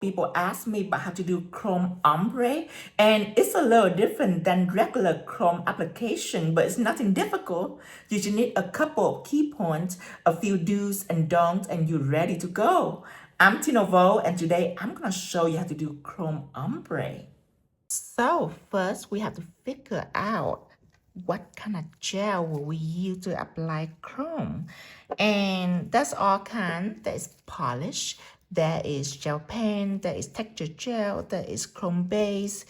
People ask me about how to do Chrome Ombre, and it's a little different than regular Chrome application, but it's nothing difficult. You just need a couple of key points, a few do's and don'ts, and you're ready to go. I'm Tinovo, and today I'm going to show you how to do Chrome Ombre. So first, we have to figure out what kind of gel will we use to apply chrome. And that's all kind. There is polish, there is gel pen, there is texture gel, there is chrome base,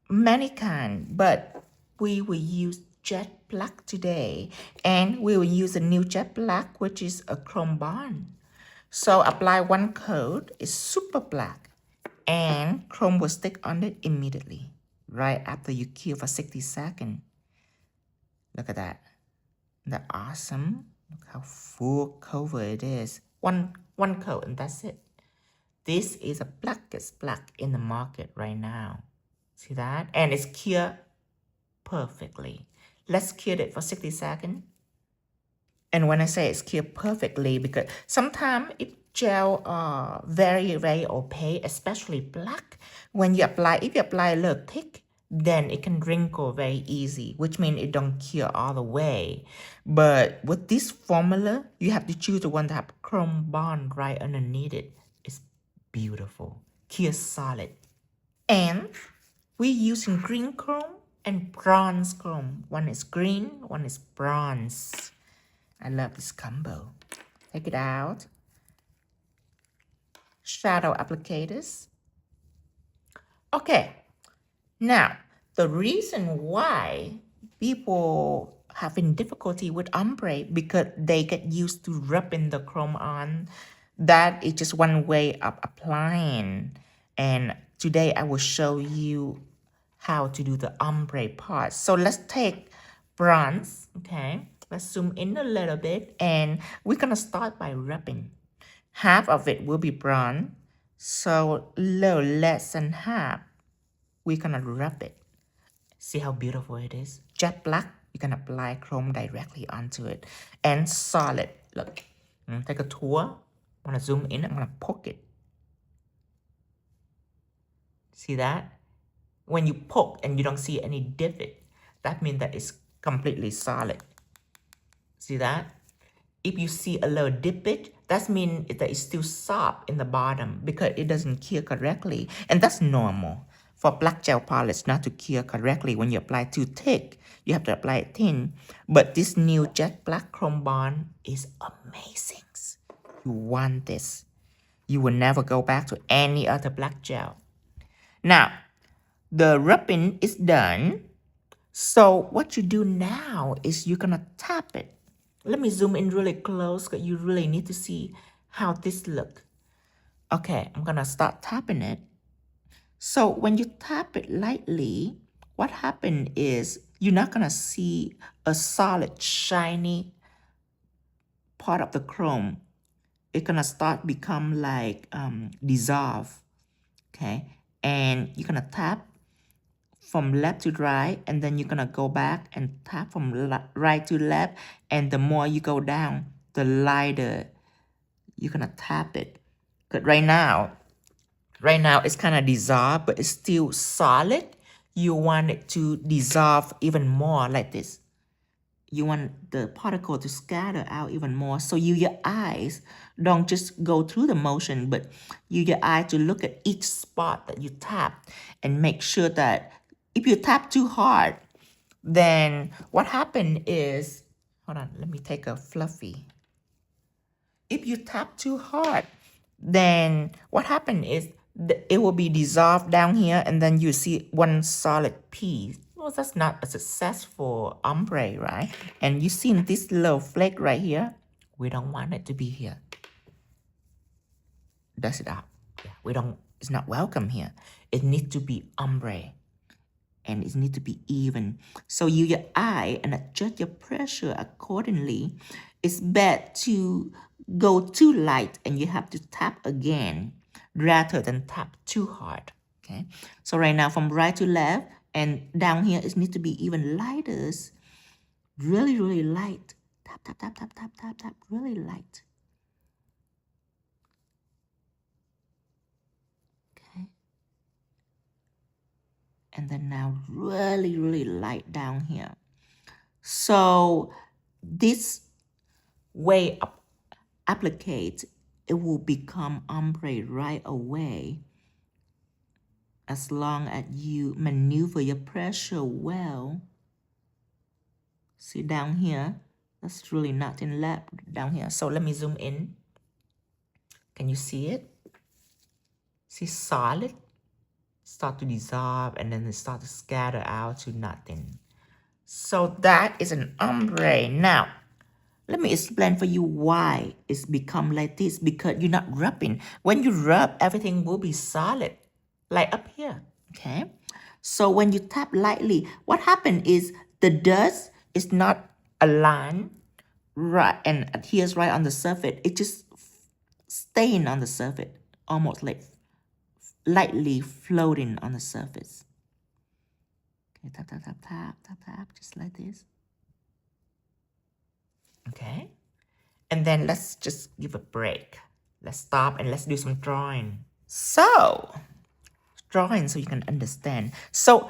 many kind. But we will use jet black today. And we will use a new jet black, which is a chrome bond. So apply one coat, it's super black, and chrome will stick on it immediately, right after you cure for 60 seconds. Look at that. Isn't that awesome? Look how full cover it is. One coat and that's it. This is the blackest black in the market right now. See that? And it's cured perfectly. Let's cure it for 60 seconds. And when I say it's cured perfectly, because sometimes if gel are very, very opaque, especially black, when you apply, if you apply a little thick, then it can wrinkle very easy, which means it don't cure all the way. But with this formula, you have to choose the one that have chrome bond right underneath it. It's beautiful, cure solid. And we're using green chrome and bronze chrome. One is green, one is bronze. I love this combo. Take it out. Shadow applicators. Okay. Now, the reason why people having difficulty with ombre because they get used to rubbing the chrome on. That is just one way of applying. And today I will show you how to do the ombre part. So let's take bronze, okay? Let's zoom in a little bit and we're gonna start by rubbing. Half of it will be bronze, so a little less than half, we're gonna rub it. See how beautiful it is? Jet black, you can apply chrome directly onto it. And solid, look, take a tour, I'm gonna zoom in, I'm gonna poke it. See that? When you poke and you don't see any divot, that means that it's completely solid. See that? If you see a little divot, that means that it's still soft in the bottom because it doesn't cure correctly. And that's normal for black gel polish not to cure correctly. When you apply too thick, you have to apply it thin. But this new jet black chrome bond is amazing. You want this. You will never go back to any other black gel. Now, the rubbing is done. So what you do now is you're gonna tap it. Let me zoom in really close because you really need to see how this look. Okay, I'm gonna start tapping it. So when you tap it lightly, what happened is you're not gonna see a solid, shiny part of the chrome. It's gonna start become like dissolve, okay? And you're gonna tap from left to right, and then you're gonna go back and tap from right to left, and the more you go down, the lighter you're gonna tap it. But right now it's kind of dissolved, but it's still solid. You want it to dissolve even more like this. You want the particle to scatter out even more. So your eyes don't just go through the motion, but your eye to look at each spot that you tap and make sure that if you tap too hard, then what happened is, hold on, let me take a fluffy. If you tap too hard, then what happened is it will be dissolved down here and then you see one solid piece. Well, that's not a successful ombre, right? And you see this little flake right here? We don't want it to be here. Dust it out. Yeah, it's not welcome here. It needs to be ombre. And it needs to be even. So your eye and adjust your pressure accordingly. It's bad to go too light and you have to tap again rather than tap too hard. Okay. So right now from right to left and down here it needs to be even lighter. Really, really light. Tap, tap, tap, tap, tap, tap, tap. Really light. and then now really, really light down here. So this way of applicate, it will become ombre right away as long as you maneuver your pressure well. See down here, that's really nothing left down here. So let me zoom in. Can you see it? See solid? Start to dissolve and then it start to scatter out to nothing. So that is an ombre. Now, let me explain for you why it's become like this, because you're not rubbing. When you rub, everything will be solid, like up here, okay? So when you tap lightly, what happened is the dust is not aligned right and adheres right on the surface. It just staying on the surface, almost like lightly floating on the surface. Okay, tap, tap, tap, tap, tap, tap, just like this. Okay. And then let's just give a break. Let's stop and let's do some drawing. So, drawing so you can understand. So,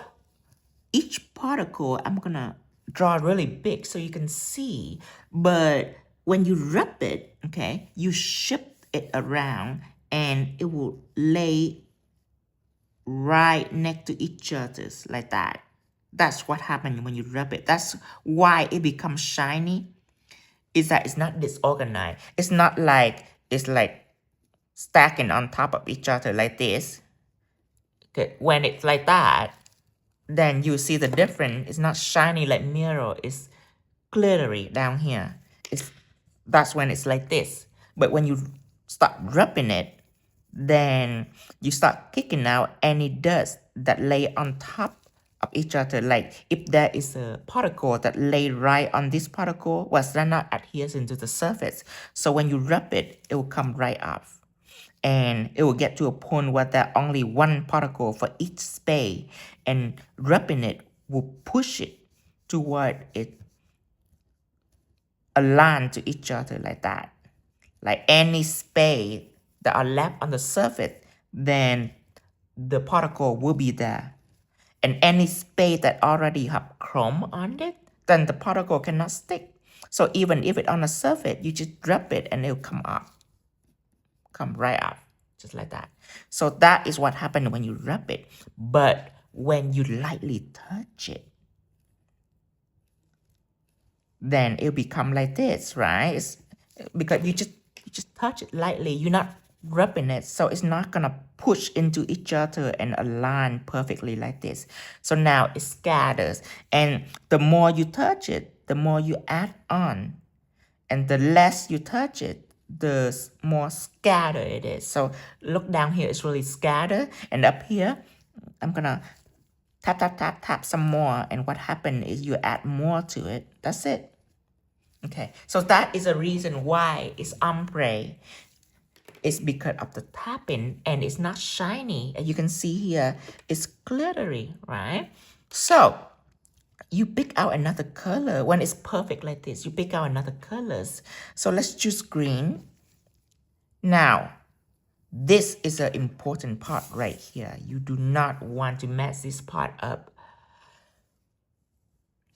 each particle, I'm gonna draw really big so you can see. But when you rub it, okay, you shift it around and it will lay right next to each other like that. That's what happens when you rub it. That's why it becomes shiny. Is that it's not disorganized. It's not like it's like stacking on top of each other like this. Okay. When it's like that, then you see the difference. It's not shiny like mirror. It's glittery down here. That's when it's like this. But when you start rubbing it, then you start kicking out any dust that lay on top of each other. Like if there is a particle that lay right on this particle, well, they're not adhering to the surface. So when you rub it, it will come right off. And it will get to a point where there are only one particle for each space. And rubbing it will push it toward it aligned to each other like that. Like any space that are left on the surface, then the particle will be there. And any space that already have chrome on it, then the particle cannot stick. So even if it's on the surface, you just rub it and it'll come up. Come right up, just like that. So that is what happens when you rub it. But when you lightly touch it, then it'll become like this, right? Because you just touch it lightly. You're not rubbing it, so it's not gonna push into each other and align perfectly like this. So now it scatters, and the more you touch it, the more you add on, and the less you touch it, the more scattered it is. So look down here, it's really scattered, and up here, I'm gonna tap, tap, tap, tap some more, and what happened is you add more to it. That's it. Okay, so that is a reason why it's ombre. It's because of the tapping, and it's not shiny. As you can see here, it's glittery, right? So you pick out another color. When it's perfect like this, you pick out another colors. So let's choose green. Now, this is an important part right here. You do not want to mess this part up.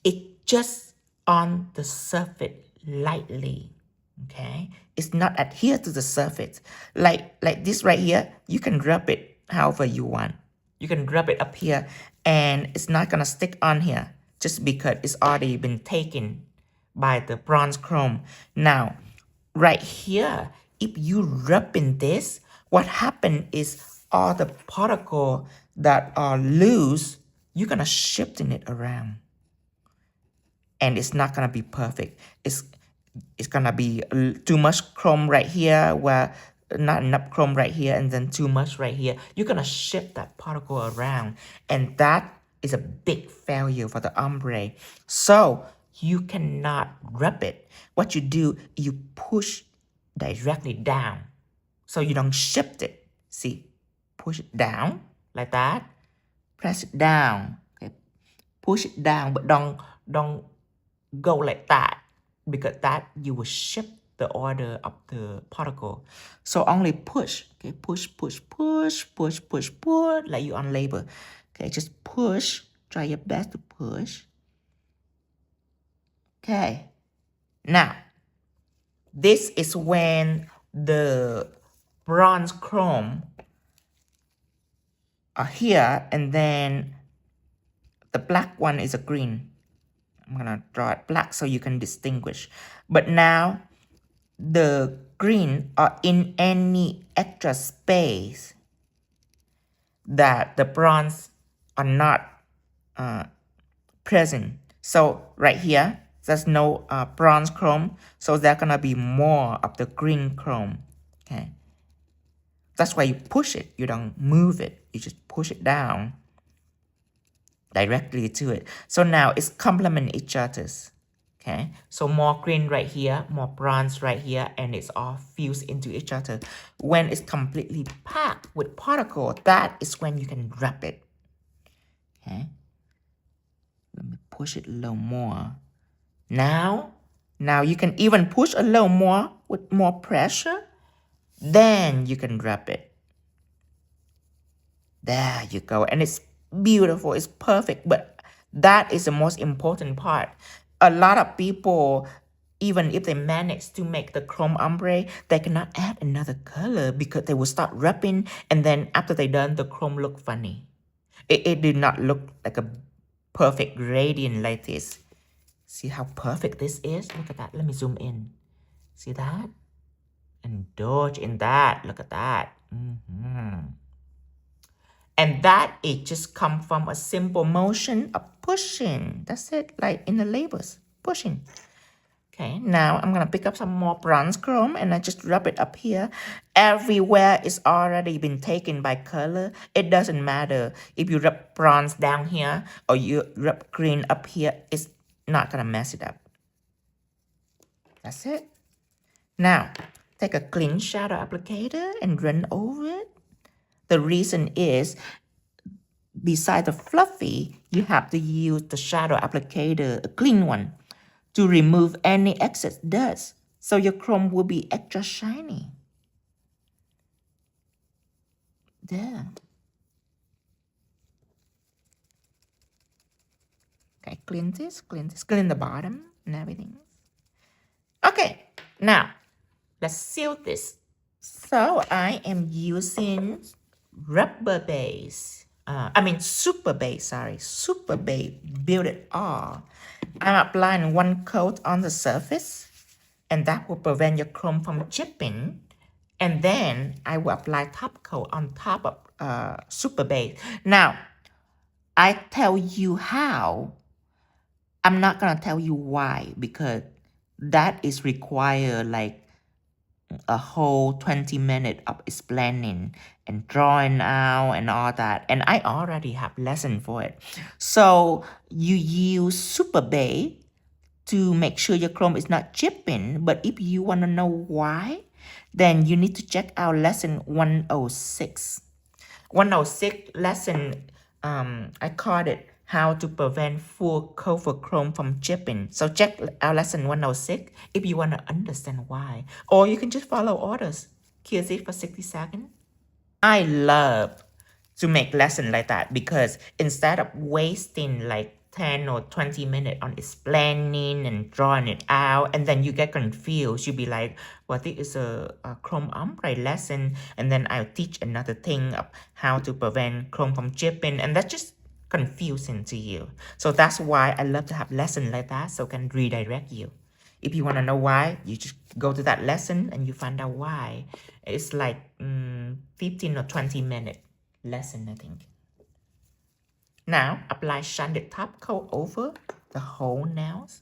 It just on the surface lightly, okay? It's not adhere to the surface. Like this right here, you can rub it however you want. You can rub it up here and it's not gonna stick on here just because it's already been taken by the bronze chrome. Now, right here, if you rub in this, what happened is all the particles that are loose, you're gonna shift it around. And it's not gonna be perfect. It's gonna be too much chrome right here, where not enough chrome right here, and then too much right here. You're gonna shift that particle around, and that is a big failure for the ombre. So you cannot rub it. What you do, you push directly down, so you don't shift it. See, push it down like that. Press it down. Okay, push it down, but don't go like that, because that you will shift the order of the particle. So only push, okay, push, push, push, push, push, push, like you on labor. Okay, just push, try your best to push. Okay, now, this is when the bronze chrome are here, and then the black one is a green. I'm gonna draw it black so you can distinguish. But now, the green are in any extra space that the bronze are not present. So right here, there's no bronze chrome, so there's gonna be more of the green chrome. Okay, that's why you push it. You don't move it. You just push it down directly to it. So now it's complement each other's. Okay, so more green right here, more bronze right here, and it's all fused into each other. When it's completely packed with particle, that is when you can wrap it. Okay, let me push it a little more. Now you can even push a little more with more pressure. Then you can wrap it. There you go, and it's beautiful. It's perfect, but that is the most important part. A lot of people, even if they manage to make the chrome ombre, they cannot add another color because they will start wrapping, and then after they done, the chrome look funny. It did not look like a perfect gradient like this. See how perfect this is? Look at that. Let me zoom in. See that? Indulge in that. Look at that. And that it just come from a simple motion of pushing. That's it, like in the labels, pushing. Okay, now I'm gonna pick up some more bronze chrome and I just rub it up here. Everywhere is already been taken by color. It doesn't matter if you rub bronze down here or you rub green up here. It's not gonna mess it up. That's it. Now, take a clean shadow applicator and run over it. The reason is, beside the fluffy, you have to use the shadow applicator, a clean one, to remove any excess dust, so your chrome will be extra shiny. There. Okay, clean the bottom and everything. Okay, now let's seal this. So I am using rubber base. Super base, super base, build it all. I'm applying one coat on the surface, and that will prevent your chrome from chipping. And then I will apply top coat on top of super base. Now, I tell you how. I'm not gonna tell you why, because that is required like a whole 20 minutes of explaining and drawing out and all that, and I already have lesson for it. So you use super base to make sure your chrome is not chipping, but if you want to know why, then you need to check out lesson 106. 106 lesson, I called it how to prevent full cover chrome from chipping. So check out lesson 106 if you want to understand why. Or you can just follow orders. Kiss it for 60 seconds. I love to make lesson like that because instead of wasting like 10 or 20 minutes on explaining and drawing it out, and then you get confused, you'll be like, well, this is a chrome ombre lesson, and then I'll teach another thing of how to prevent chrome from chipping, and that's just confusing to you. So that's why I love to have lesson like that, so I can redirect you. If you want to know why, you just go to that lesson and you find out why. It's like 15 or 20 minute lesson, I think. Now, apply sanded top coat over the whole nails.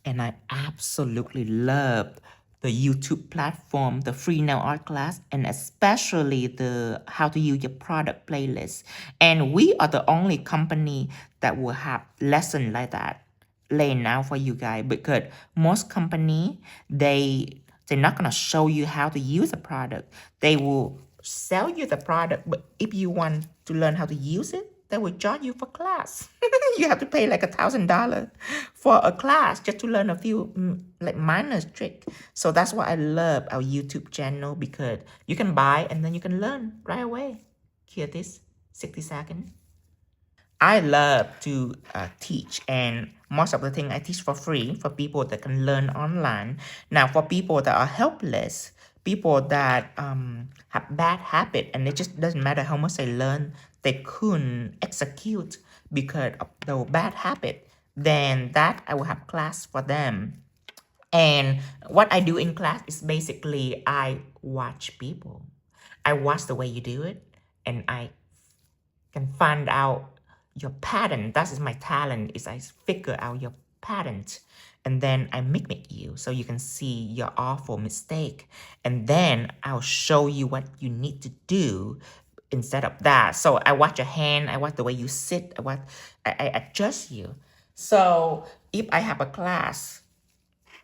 And I absolutely love the YouTube platform, the free nail art class, and especially the how to use your product playlist. And we are the only company that will have lesson like that laying out for you guys, because most company, they're not gonna show you how to use a product. They will sell you the product, but if you want to learn how to use it, they will charge you for class. You have to pay like $1,000 for a class just to learn a few like minor trick. So that's why I love our YouTube channel, because you can buy and then you can learn right away. Here it is, 60 seconds. I love to teach, and most of the thing I teach for free for people that can learn online. Now, for people that are helpless, people that have bad habit, and it just doesn't matter how much they learn, they couldn't execute because of the bad habit, then that I will have class for them. And what I do in class is basically I watch people. I watch the way you do it, and I can find out your pattern. That is my talent, is I figure out your pattern, and then I mimic you so you can see your awful mistake, and then I'll show you what you need to do instead of that. So I watch your hand, I watch the way you sit, I adjust you. So if I have a class,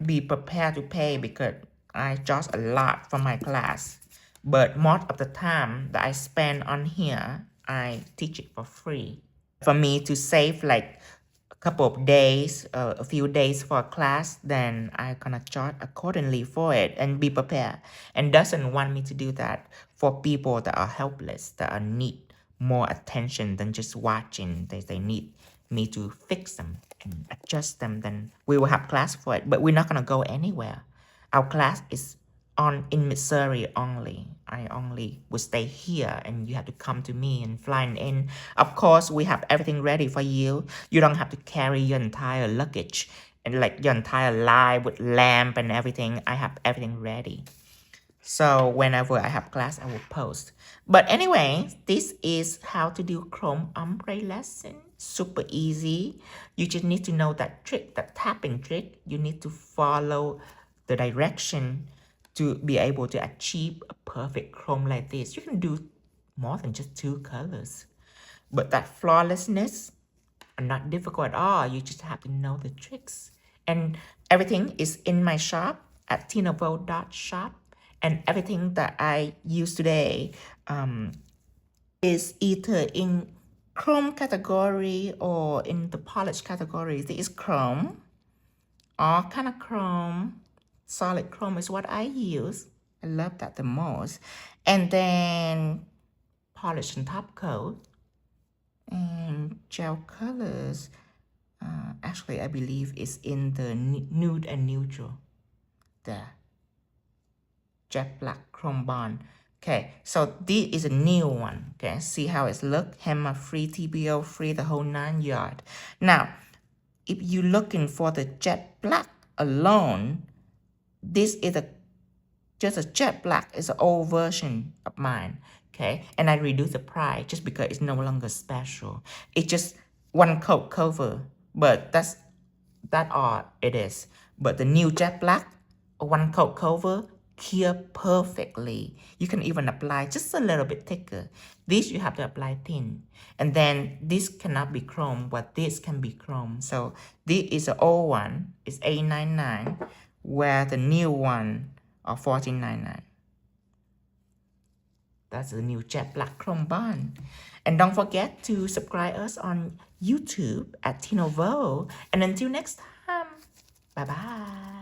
be prepared to pay, because I charge a lot for my class. But most of the time that I spend on here, I teach it for free. For me to save like a couple of days, a few days for a class, then I gonna charge accordingly for it and be prepared. And doesn't want me to do that for people that are helpless, that are need more attention than just watching. They need me to fix them and adjust them. Then we will have class for it, but we're not gonna go anywhere. Our class is in Missouri only. I only will stay here, and you have to come to me and fly in. Of course, we have everything ready for you. You don't have to carry your entire luggage and like your entire line with lamp and everything. I have everything ready. So whenever I have class, I will post. But anyway, this is how to do CHROMR ombre lesson. Super easy. You just need to know that trick, that tapping trick. You need to follow the direction to be able to achieve a perfect chrome like this. You can do more than just 2 colors. But that flawlessness are not difficult at all. You just have to know the tricks. And everything is in my shop at tinovo.shop. And everything that I use today is either in chrome category or in the polish category. This is chrome, all kind of chrome. Solid chrome is what I use. I love that the most. And then polish and top coat and gel colors. Actually, I believe it's in the nude and neutral. There. Jet black chrome bond. Okay, so this is a new one. Okay, see how it's look? Hammer free, TBO free, the whole 9 yard. Now, if you're looking for the jet black alone, this is just a jet black. It's an old version of mine. Okay, and I reduce the price just because it's no longer special. It's just 1 coat cover, but that's all it is. But the new jet black, 1 coat cover, cure perfectly. You can even apply just a little bit thicker. This you have to apply thin. And then this cannot be chrome, but this can be chrome. So this is an old one, it's $8.99, where the new one are $14.99. That's the new jet black chrome bond. And don't forget to subscribe us on YouTube at Tinovo. And until next time, bye-bye.